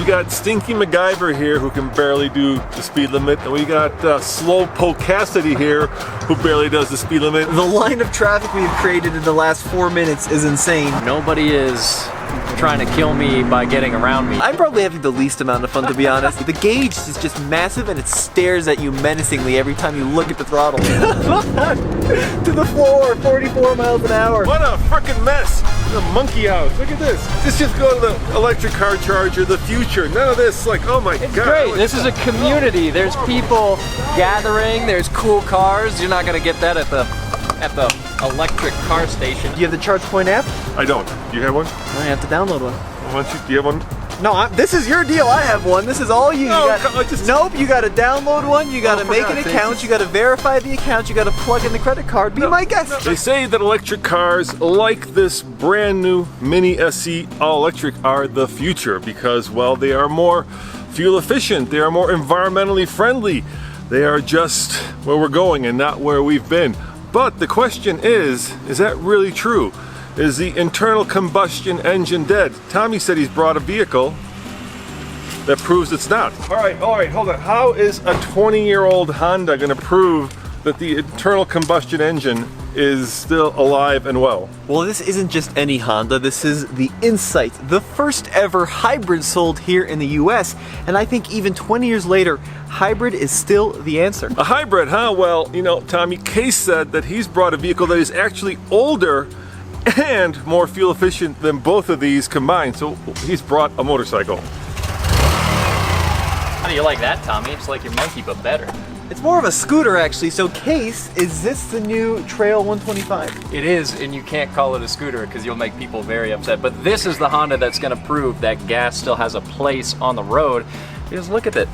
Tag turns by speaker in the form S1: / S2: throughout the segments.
S1: We got Stinky MacGyver here who can barely do the speed limit, and we got Slowpoke Cassidy here who barely does the speed limit.
S2: The line of traffic we've created in the last 4 minutes is insane.
S3: Nobody is trying to kill me by getting around me.
S2: I'm probably having the least amount of fun, to be honest. The gauge is just massive and it stares at you menacingly every time you look at the throttle. To the floor, 44 miles an hour.
S1: What a freaking mess! The monkey house. Look at this. Just go to the electric car charger, the future. None of this, like, oh my
S3: It's
S1: god.
S3: great. This is a community. There's people gathering. There's cool cars. You're not gonna get that at the electric car station.
S2: Do you have the ChargePoint app?
S1: I don't. Do you have one?
S2: I have to download one.
S1: Why don't you, do you have one?
S2: No, this is your deal. I have one. This is all you.
S1: No,
S2: Nope, you gotta download one, you gotta make an
S1: God's
S2: account,
S1: sakes.
S2: you gotta verify the account, you gotta plug in the credit card. Be my guest.
S1: They say that electric cars like this brand new Mini SE all-electric are the future because, well, they are more fuel efficient, they are more environmentally friendly, they are just where we're going and not where we've been. But the question is that really true? Is the internal combustion engine dead? Tommy said he's brought a vehicle that proves it's not. All right, hold on. How is a 20-year-old Honda gonna prove that the internal combustion engine is still alive and well?
S2: Well, this isn't just any Honda, this is the Insight, the first ever hybrid sold here in the US, and I think even 20 years later, hybrid is still the answer.
S1: A hybrid, huh? Well, you know, Tommy Case said that he's brought a vehicle that is actually older and more fuel efficient than both of these combined. So he's brought a motorcycle.
S3: How do you like that, Tommy? It's like your monkey, but better.
S2: It's more of a scooter actually, so Case, is this the new Trail 125?
S3: It is, and you can't call it a scooter because you'll make people very upset. But this is the Honda that's going to prove that gas still has a place on the road. Because look at it.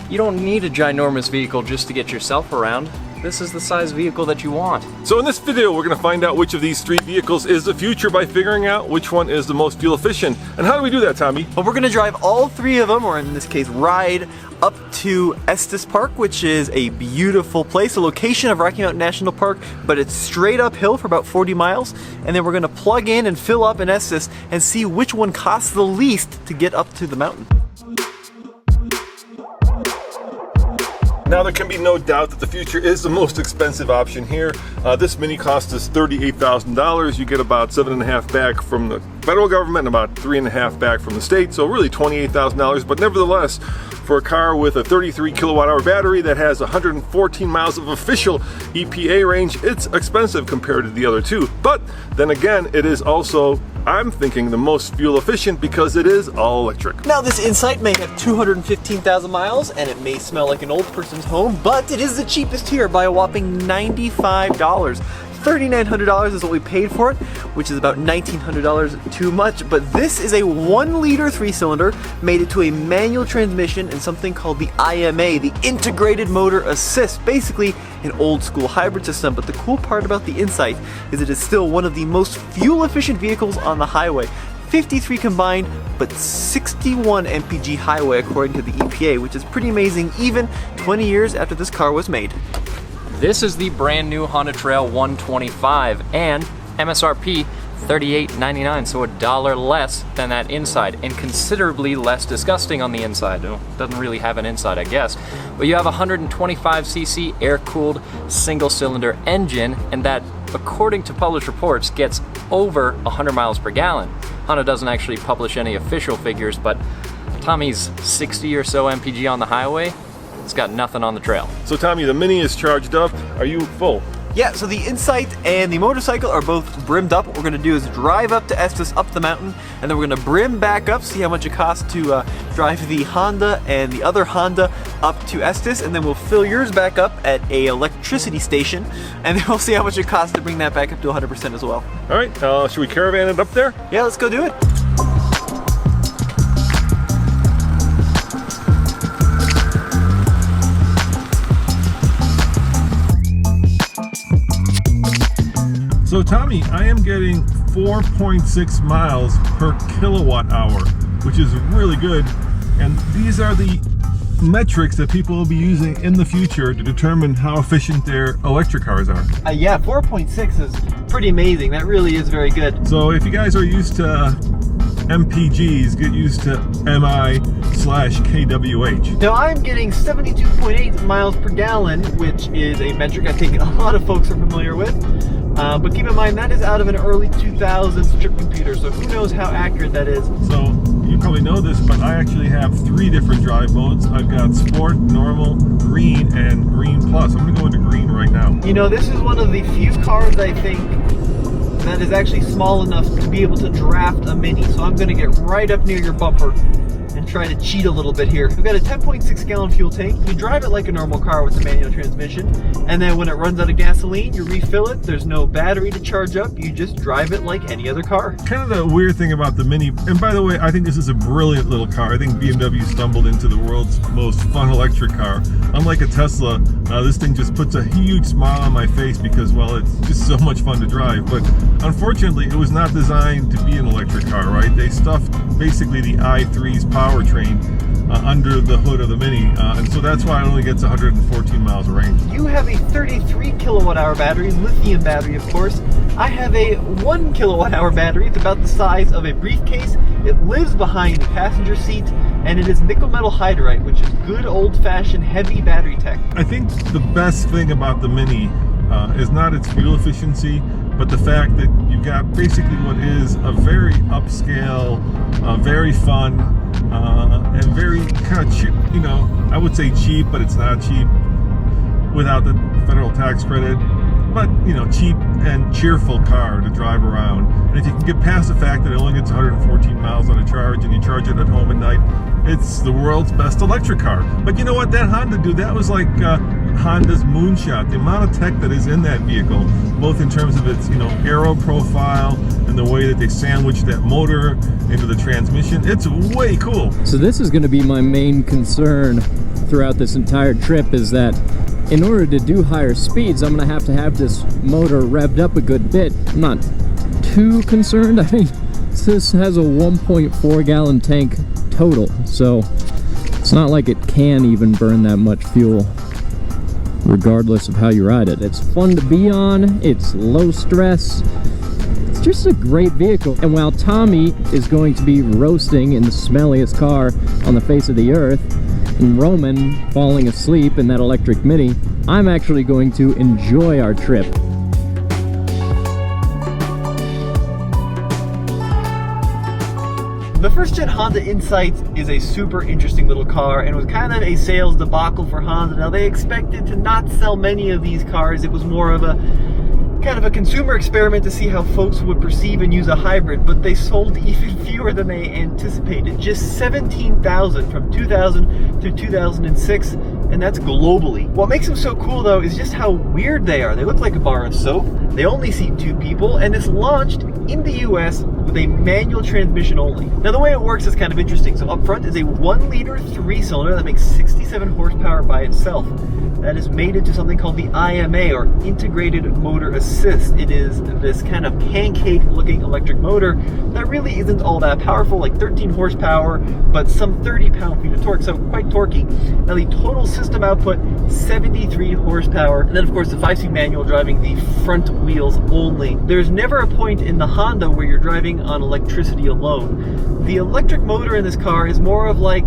S3: You don't need a ginormous vehicle just to get yourself around. This is the size vehicle that you want.
S1: So in this video, we're gonna find out which of these three vehicles is the future by figuring out which one is the most fuel efficient. And how do we do that, Tommy?
S2: Well, we're gonna drive all three of them, or in this case, ride up to Estes Park, which is a beautiful place, a location of Rocky Mountain National Park, but it's straight uphill for about 40 miles. And then we're gonna plug in and fill up in Estes and see which one costs the least to get up to the mountain.
S1: Now there can be no doubt that the future is the most expensive option here. This Mini cost us $38,000. You get about $7.5 back from the federal government and about $3.5 back from the state, so really $28,000. But nevertheless, for a car with a 33 kilowatt hour battery that has 114 miles of official EPA range, it's expensive compared to the other two. But then again, it is also, I'm thinking, the most fuel efficient because it is all electric.
S2: Now this Insight may have 215,000 miles and it may smell like an old person's home, but it is the cheapest here by a whopping $95. $3,900 is what we paid for it, which is about $1,900 too much, but this is a 1-liter 3-cylinder, made it to a manual transmission and something called the IMA, the Integrated Motor Assist, basically an old school hybrid system. But the cool part about the Insight is it is still one of the most fuel efficient vehicles on the highway. 53 combined, but 61 MPG highway according to the EPA, which is pretty amazing even 20 years after this car was made.
S3: This is the brand new Honda Trail 125 and MSRP $38.99, so $1 less than that Insight and considerably less disgusting on the inside. It doesn't really have an inside, I guess. But you have a 125cc air-cooled single-cylinder engine, and that, according to published reports, gets over 100 miles per gallon. Honda doesn't actually publish any official figures, but Tommy's 60 or so MPG on the highway, it's got nothing on the trail.
S1: So Tommy, the Mini is charged up. Are you full?
S2: Yeah, so the Insight and the motorcycle are both brimmed up. What we're gonna do is drive up to Estes, up the mountain, and then we're gonna brim back up, see how much it costs to drive the Honda and the other Honda up to Estes, and then we'll fill yours back up at a electricity station, and then we'll see how much it costs to bring that back up to 100% as well.
S1: All right, should we caravan it up there?
S2: Yeah, let's go do it.
S1: So Tommy, I am getting 4.6 miles per kilowatt hour, which is really good. And these are the metrics that people will be using in the future to determine how efficient their electric cars are.
S2: Yeah, 4.6 is pretty amazing. That really is very good.
S1: So if you guys are used to MPGs, get used to MI/kWh.
S2: Now I'm getting 72.8 miles per gallon, which is a metric I think a lot of folks are familiar with. But keep in mind that is out of an early 2000s trip computer, so who knows how accurate that is.
S1: So you probably know this, but I actually have 3 different drive modes. I've got Sport, Normal, Green, and Green Plus. I'm going to go into Green right now.
S2: You know, this is one of the few cars I think that is actually small enough to be able to draft a Mini. So I'm going to get right up near your bumper and try to cheat a little bit here. We've got a 10.6 gallon fuel tank. You drive it like a normal car with a manual transmission, and then when it runs out of gasoline, you refill it. There's no battery to charge up. You just drive it like any other car.
S1: Kind of the weird thing about the Mini, and by the way, I think this is a brilliant little car. I think BMW stumbled into the world's most fun electric car. Unlike a Tesla, this thing just puts a huge smile on my face because, well, it's just so much fun to drive. But unfortunately, it was not designed to be an electric car, right? They stuffed basically the i3's powertrain under the hood of the Mini, and so that's why it only gets 114 miles of range.
S2: You have a 33 kilowatt hour battery, lithium battery of course. I have a 1 kilowatt hour battery. It's about the size of a briefcase. It lives behind the passenger seat, and it is nickel metal hydride, which is good old-fashioned heavy battery tech.
S1: I think the best thing about the Mini is not its fuel efficiency, but the fact that you've got basically what is a very upscale, very fun, and very kind of cheap, you know, I would say cheap, but it's not cheap without the federal tax credit, but, you know, cheap and cheerful car to drive around. And if you can get past the fact that it only gets 114 miles on a charge and you charge it at home at night, it's the world's best electric car. But you know what that Honda do? That was like Honda's moonshot. The amount of tech that is in that vehicle, both in terms of its, you know, aero profile and the way that they sandwich that motor into the transmission, it's way cool.
S3: So this is going to be my main concern throughout this entire trip, is that in order to do higher speeds, I'm going to have this motor revved up a good bit. I'm not too concerned. I mean, this has a 1.4 gallon tank total, so it's not like it can even burn that much fuel regardless of how you ride it. It's fun to be on, it's low stress, it's just a great vehicle. And while Tommy is going to be roasting in the smelliest car on the face of the earth, and Roman falling asleep in that electric Mini, I'm actually going to enjoy our trip.
S2: The first gen Honda Insight is a super interesting little car, and it was kind of a sales debacle for Honda. Now, they expected to not sell many of these cars. It was more of a kind of a consumer experiment to see how folks would perceive and use a hybrid, but they sold even fewer than they anticipated. Just 17,000 from 2000 through 2006, and that's globally. What makes them so cool though is just how weird they are. They look like a bar of soap, they only seat 2 people, and it's launched in the US with a manual transmission only. Now the way it works is kind of interesting. So up front is a 1-liter 3-cylinder that makes 67 horsepower by itself. That is mated to something called the IMA, or Integrated Motor Assist. It is this kind of pancake looking electric motor that really isn't all that powerful, like 13 horsepower, but some 30 pound-feet of torque, so quite torquey. Now the total system output, 73 horsepower, and then of course the 5-speed manual driving the front wheels only. There's never a point in the Honda where you're driving on electricity alone. The electric motor in this car is more of like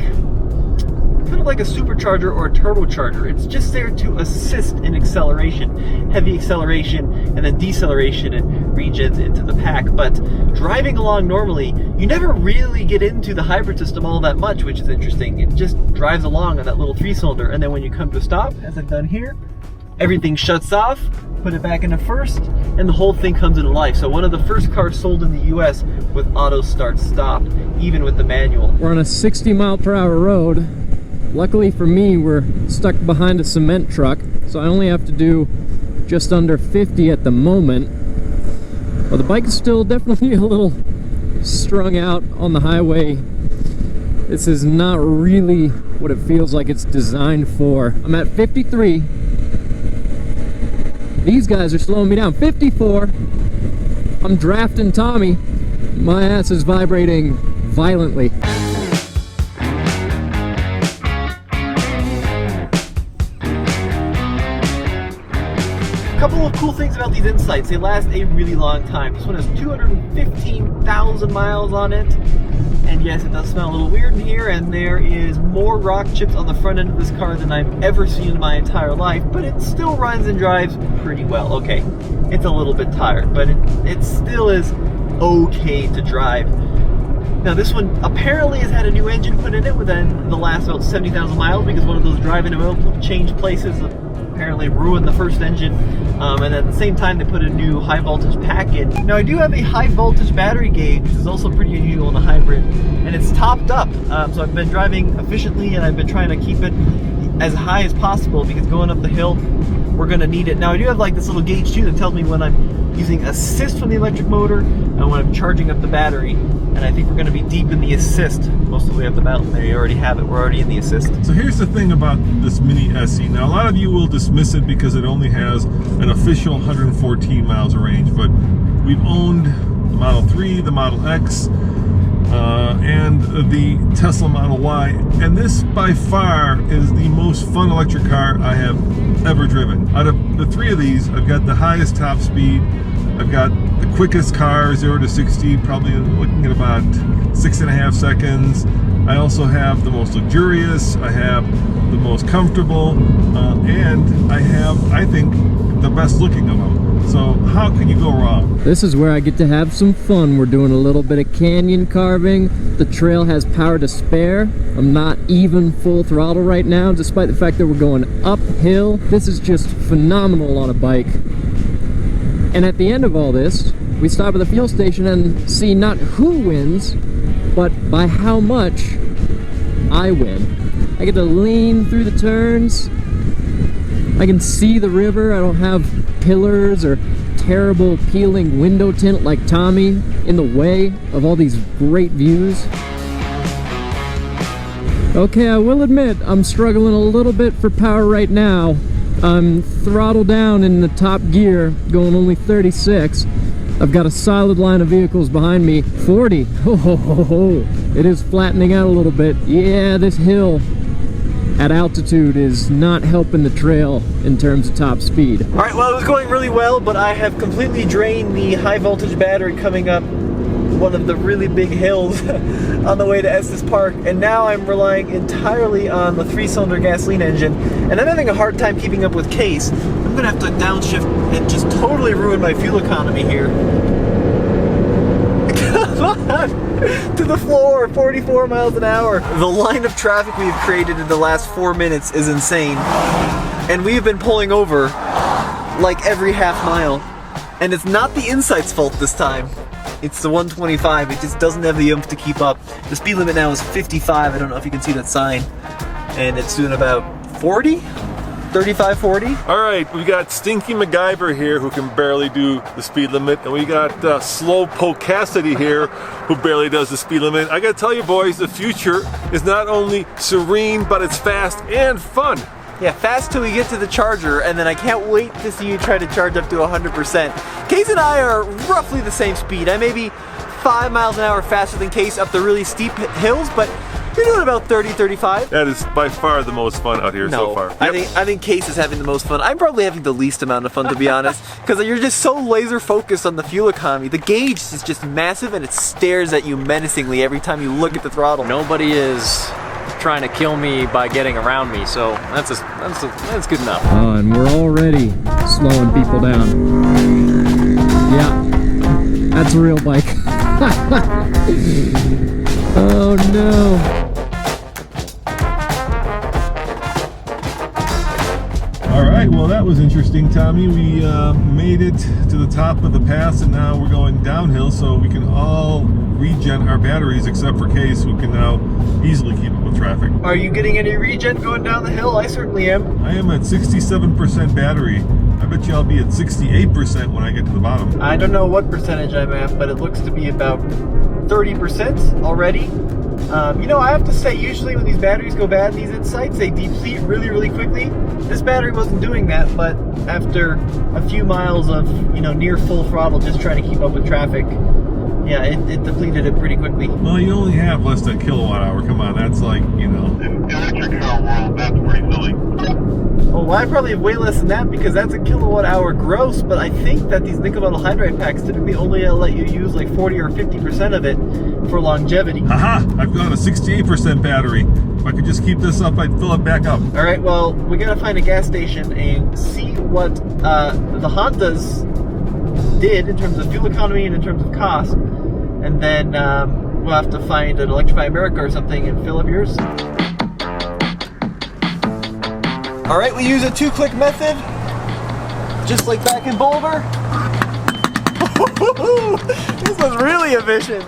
S2: kind of like a supercharger or a turbocharger. It's just there to assist in acceleration, heavy acceleration, and then deceleration and regens into the pack. But driving along normally, you never really get into the hybrid system all that much, which is interesting. It just drives along on that little 3-cylinder, and then when you come to a stop, as I've done here, everything shuts off, put it back into first, and the whole thing comes into life. So one of the first cars sold in the US with auto start stop, even with the manual.
S3: We're on a 60-mile-per-hour road. Luckily for me, we're stuck behind a cement truck, so I only have to do just under 50 at the moment. But the bike is still definitely a little strung out on the highway. This is not really what it feels like it's designed for. I'm at 53. These guys are slowing me down. 54. I'm drafting Tommy. My ass is vibrating violently.
S2: A couple of cool things about these Insights. They last a really long time. This one has 215,000 miles on it. And yes, it does smell a little weird in here, and there is more rock chips on the front end of this car than I've ever seen in my entire life, but it still runs and drives pretty well. Okay, it's a little bit tired, but it still is okay to drive. Now this one apparently has had a new engine put in it within the last about 70,000 miles, because one of those drive-in oil change places apparently ruined the first engine, and at the same time they put a new high voltage pack in. Now I do have a high voltage battery gauge, which is also pretty unusual in a hybrid, and it's topped up, so I've been driving efficiently and I've been trying to keep it as high as possible, because going up the hill we're going to need it. Now I do have like this little gauge too that tells me when I'm using assist from the electric motor and when I'm charging up the battery, and I think we're going to be deep in the assist most of the way up the mountain. There, you already have it, we're already in the assist.
S1: So here's the thing about this Mini SE. Now a lot of you will dismiss it because it only has an official 114 miles of range, but we've owned the Model 3, the Model X, and the Tesla Model Y, and this by far is the most fun electric car I have ever driven. Out of the three of these, I've got the highest top speed, I've got the quickest car, 0 to 60, probably looking at about 6.5 seconds. I also have the most luxurious, I have the most comfortable, and I have, I think, the best looking of them. So how can you go wrong?
S3: This is where I get to have some fun. We're doing a little bit of canyon carving. The trail has power to spare. I'm not even full throttle right now, despite the fact that we're going uphill. This is just phenomenal on a bike. And at the end of all this, we stop at the fuel station and see not who wins, but by how much I win. I get to lean through the turns. I can see the river. I don't have pillars or terrible peeling window tint like Tommy in the way of all these great views. Okay, I will admit I'm struggling a little bit for power right now. I'm throttled down in the top gear, going only 36. I've got a solid line of vehicles behind me. 40. Ho, ho, ho, ho. It is flattening out a little bit. Yeah, this hill at altitude is not helping the trail in terms of top speed.
S2: All right, well, it was going really well, but I have completely drained the high voltage battery coming up one of the really big hills on the way to Estes Park, and now I'm relying entirely on the 3-cylinder gasoline engine, and I'm having a hard time keeping up with Case. I'm gonna have to downshift and just totally ruin my fuel economy here. Come on! To the floor, 44 miles an hour. The line of traffic we've created in the last 4 minutes is insane, and we've been pulling over like every half mile, and it's not the Insight's fault this time. It's the 125, it just doesn't have the oomph to keep up. The speed limit now is 55, I don't know if you can see that sign. And it's doing about 40? 35, 40?
S1: All right, we got Stinky MacGyver here who can barely do the speed limit, and we got Slowpoke Cassidy here who barely does the speed limit. I gotta tell you boys, the future is not only serene, but it's fast and fun.
S2: Yeah, fast till we get to the charger, and then I can't wait to see you try to charge up to 100%. Case and I are roughly the same speed. I may be 5 miles an hour faster than Case up the really steep hills, but you're doing about 30, 35.
S1: That is by far the most fun out here so far. Yep.
S2: I think Case is having the most fun. I'm probably having the least amount of fun, to be honest, because you're just so laser focused on the fuel economy. The gauge is just massive, and it stares at you menacingly every time you look at the throttle.
S3: Nobody is trying to kill me by getting around me, so that's good enough. Oh, and we're already slowing people down. Yeah, that's a real bike. Oh no.
S1: All right, well that was interesting, Tommy. We made it to the top of the pass, and now we're going downhill, so we can all regen our batteries except for Case, who can now easily keep up with traffic.
S2: Are you getting any regen going down the hill? I certainly am.
S1: I am at 67% battery. I bet you I'll be at 68% when I get to the bottom.
S2: I don't know what percentage I'm at, but it looks to be about 30% already. You know, I have to say, usually when these batteries go bad in these Insights, they deplete really, really quickly. This battery wasn't doing that, but after a few miles of, you know, near full throttle, just trying to keep up with traffic, yeah, it depleted it pretty quickly.
S1: Well, you only have less than a kilowatt hour. Come on, that's like, you know.
S4: In electric car world, that's pretty silly.
S2: Oh Well, I probably have way less than that because that's a kilowatt hour gross, but I think that these nickel metal hydride packs typically only let you use like 40 or 50% of it for longevity.
S1: Aha! I've got a 68% battery. If I could just keep this up, I'd fill it back up.
S2: All right, well, we gotta find a gas station and see what the Hondas did in terms of fuel economy and in terms of cost, and then we'll have to find an Electrify America or something and fill up yours. All right, we use a 2-click method, just like back in Boulder. This was really efficient.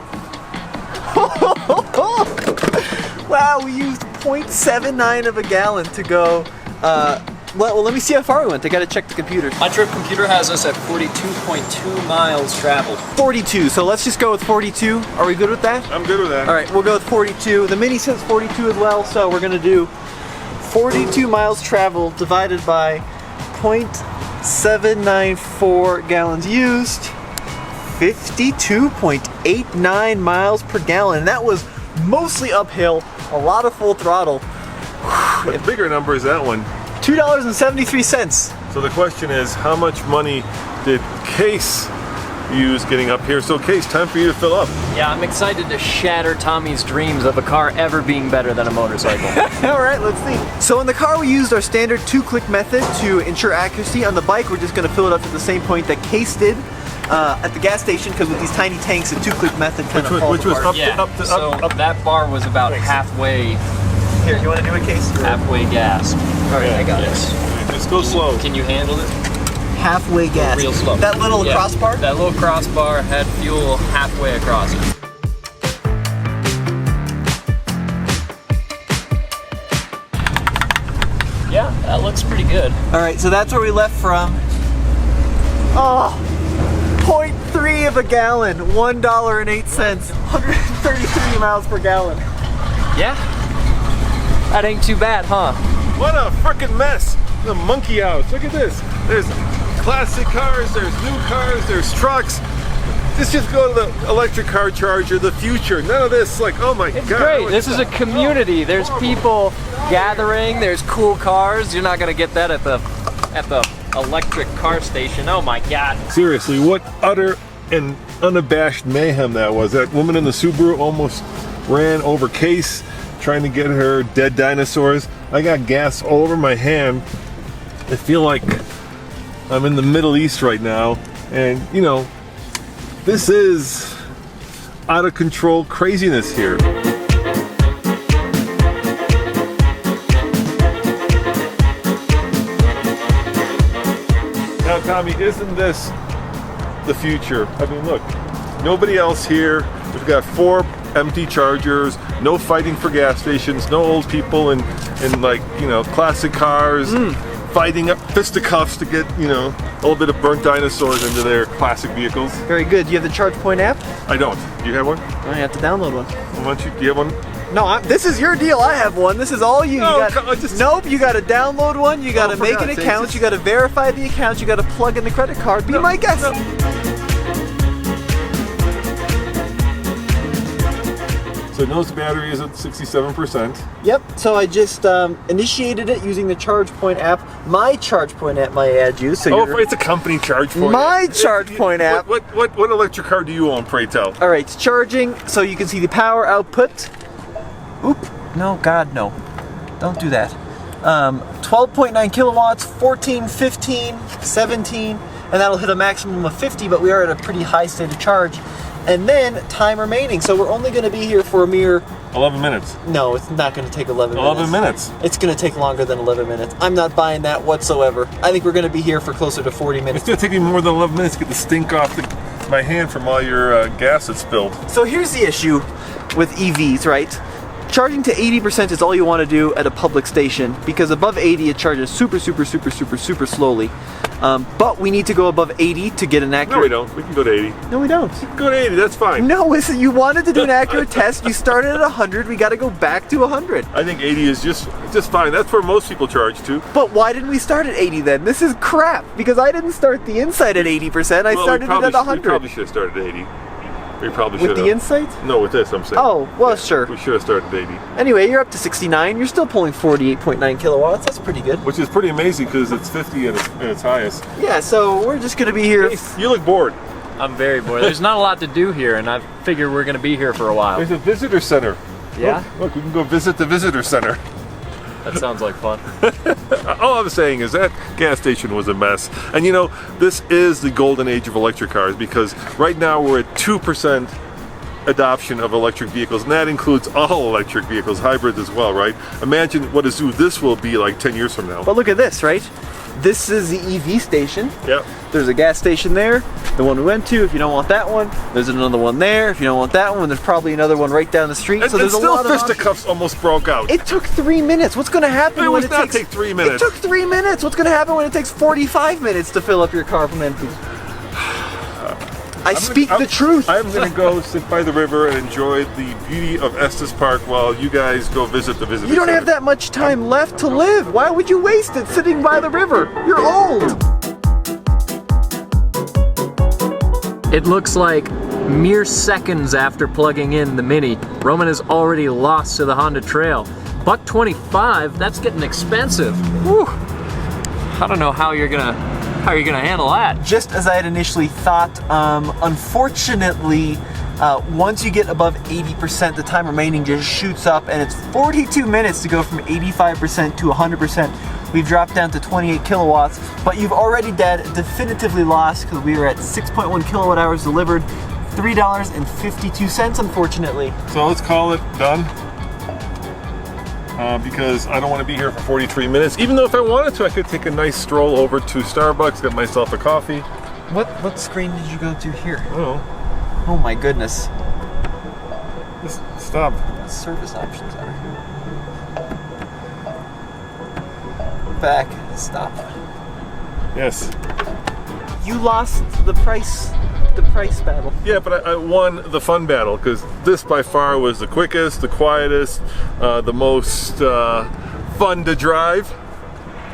S2: Wow, we used 0.79 of a gallon to go. Well, let me see how far we went. I gotta check the computers.
S3: My trip computer has us at 42.2 miles traveled.
S2: 42, so let's just go with 42. Are we good with that?
S1: I'm good with that.
S2: All right, we'll go with 42. The Mini says 42 as well, so we're gonna do 42 miles traveled divided by 0.794 gallons used, 52.89 miles per gallon. And that was mostly uphill, a lot of full throttle.
S1: But the bigger number is that one.
S2: $2.73.
S1: So the question is, how much money did Case use getting up here? So Case, time for you to fill up.
S3: Yeah, I'm excited to shatter Tommy's dreams of a car ever being better than a motorcycle.
S2: All right, let's see. So in the car, we used our standard 2-click method to ensure accuracy. On the bike, we're just gonna fill it up to the same point that Case did at the gas station, because with these tiny tanks, the 2-click method kind of falls
S1: Which was
S2: apart.
S1: up.
S3: That bar was about halfway
S2: Here, you wanna do a Case?
S3: halfway gas.
S2: All right, I got it.
S1: Just go slow.
S3: Can you handle it?
S2: Halfway gas.
S3: Real slow.
S2: That little crossbar?
S3: That little crossbar had fuel halfway across it. Yeah, that looks pretty good.
S2: All right, so that's where we left from. Oh, 0.3 of a gallon, $1.08, 133 miles per gallon.
S3: Yeah. That ain't too bad, huh?
S1: What a freaking mess! The monkey house. Look at this. There's classic cars, there's new cars, there's trucks. Just go to the electric car charger, the future. None of this, like, oh my
S3: It's
S1: god.
S3: great. This is a community. There's people gathering. There's cool cars. You're not gonna get that at the electric car station. Oh my god.
S1: Seriously, what utter and unabashed mayhem that was. That woman in the Subaru almost ran over Case trying to get her dead dinosaurs. I got gas all over my hand. I feel like I'm in the Middle East right now, and you know, this is out of control craziness here. Now, Tommy, isn't this the future? I mean, look, nobody else here. We've got 4 empty chargers, no fighting for gas stations, no old people in like, you know, classic cars fighting up fisticuffs to get, you know, a little bit of burnt dinosaurs into their classic vehicles.
S2: Very good. Do you have the ChargePoint app?
S1: I don't. Do you have one?
S2: I have to download one.
S1: Why don't you? Do you have one?
S2: No, this is your deal. I have one. This is all you.
S1: No,
S2: Nope, you got to download one. You got to
S1: for
S2: make an
S1: God's
S2: account.
S1: sakes.
S2: You got to verify the account. You got to plug in the credit card. Be my guest.
S1: So No's battery is at 67%.
S2: Yep. So I just initiated it using the ChargePoint app. My ChargePoint app, my add you. So
S1: Oh, it's a company charge point.
S2: My ChargePoint app.
S1: What electric car do you own, pray tell?
S2: All right, it's charging, so you can see the power output. Oop, no, God, no. Don't do that. 12.9 kilowatts, 14, 15, 17, and that'll hit a maximum of 50, but we are at a pretty high state of charge. And then time remaining, so we're only going to be here for a mere...
S1: 11 minutes.
S2: No, it's not going to take 11 minutes.
S1: 11 minutes.
S2: It's going to take longer than 11 minutes. I'm not buying that whatsoever. I think we're going to be here for closer to 40 minutes.
S1: It's going to take me more than 11 minutes to get the stink off my hand from all your gas that's spilled.
S2: So here's the issue with EVs, right? Charging to 80% is all you want to do at a public station, because above 80 it charges super slowly. But we need to go above 80 to get an accurate...
S1: No, we don't. We can go to 80.
S2: No, we don't.
S1: Go to 80, that's fine.
S2: No, listen, you wanted to do an accurate test. You started at 100. We got to go back to 100.
S1: I think 80 is just fine. That's where most people charge to.
S2: But why didn't we start at 80 then? This is crap, because I didn't start the inside at 80%. I started it at 100.
S1: We probably should have started at 80. We probably should
S2: With
S1: have.
S2: the Insight?
S1: No, with this, I'm saying.
S2: Oh, well, sure.
S1: We should have started baby.
S2: Anyway, you're up to 69. You're still pulling 48.9 kilowatts. That's pretty good.
S1: Which is pretty amazing because it's 50 at its highest.
S2: Yeah, so we're just going to be here.
S1: You look bored.
S3: I'm very bored. There's not a lot to do here, and I figure we're going to be here for a while.
S1: There's a visitor center.
S3: Yeah?
S1: Look, we can go visit the visitor center.
S3: That sounds like fun.
S1: All I'm saying is that gas station was a mess. And you know, this is the golden age of electric cars because right now we're at 2% adoption of electric vehicles, and that includes all electric vehicles, hybrids as well, right? Imagine what a zoo this will be like 10 years from now.
S2: But look at this, right? This is the EV station.
S1: Yep.
S2: There's a gas station there, the one we went to. If you don't want that one, there's another one there. If you don't want that one, there's probably another one right down the street.
S1: And,
S2: so there's
S1: and
S2: a
S1: still
S2: lot of options.
S1: fisticuffs almost broke out.
S2: It took 3 minutes. What's going to happen
S1: It
S2: when
S1: was
S2: it
S1: not
S2: takes
S1: take 3 minutes.
S2: It took 3 minutes. What's going to happen when it takes 45 minutes to fill up your car from empty? I speak the truth.
S1: I'm going to go sit by the river and enjoy the beauty of Estes Park while you guys go visit the visitor
S2: You don't
S1: center.
S2: have that much time left to live. Why would you waste it sitting by the river? You're old.
S3: It looks like mere seconds after plugging in the Mini, Roman is already lost to the Honda Trail. $125, that's getting expensive. Whew. I don't know how you're gonna handle that.
S2: Just as I had initially thought, unfortunately, once you get above 80%, the time remaining just shoots up, and it's 42 minutes to go from 85% to 100%. We've dropped down to 28 kilowatts, but you've already definitively lost because we were at 6.1 kilowatt hours delivered, $3.52, unfortunately.
S1: So let's call it done. Because I don't want to be here for 43 minutes. Even though if I wanted to, I could take a nice stroll over to Starbucks, get myself a coffee.
S2: What screen did you go to here?
S1: Oh,
S2: Oh my goodness.
S1: just stop.
S2: Service options are here. Back, stop.
S1: Yes.
S2: You lost the price battle.
S1: Yeah, but I won the fun battle because this by far was the quickest, the quietest, the most fun to drive.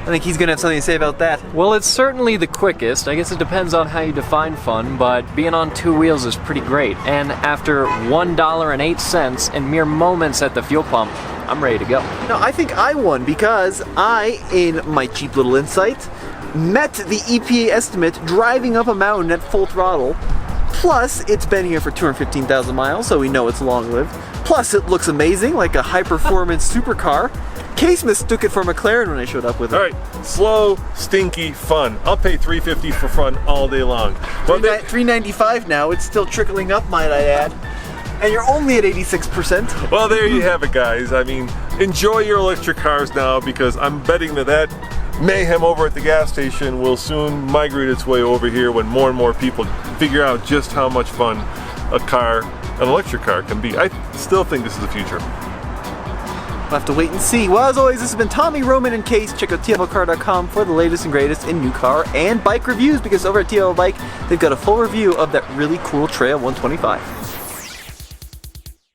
S2: I think he's gonna have something to say about that.
S3: Well, it's certainly the quickest. I guess it depends on how you define fun, but being on two wheels is pretty great. And after $1.08 and mere moments at the fuel pump, I'm ready to go.
S2: No, I think I won because I, in my cheap little insight, met the EPA estimate driving up a mountain at full throttle. Plus, it's been here for 215,000 miles, so we know it's long-lived. Plus, it looks amazing, like a high-performance supercar. Case mistook it for McLaren when I showed up with it.
S1: All right, slow, stinky, fun. I'll pay $350 for fun all day long. Well,
S2: $395 now. It's still trickling up, might I add. And you're only at 86%.
S1: well, there you have it, guys. I mean, enjoy your electric cars now because I'm betting that mayhem over at the gas station will soon migrate its way over here when more and more people figure out just how much fun an electric car can be. I still think this is the future.
S2: We'll have to wait and see. Well, as always, this has been Tommy, Roman, and Case. Check out TFLcar.com for the latest and greatest in new car and bike reviews because over at TFL Bike, they've got a full review of that really cool Trail 125.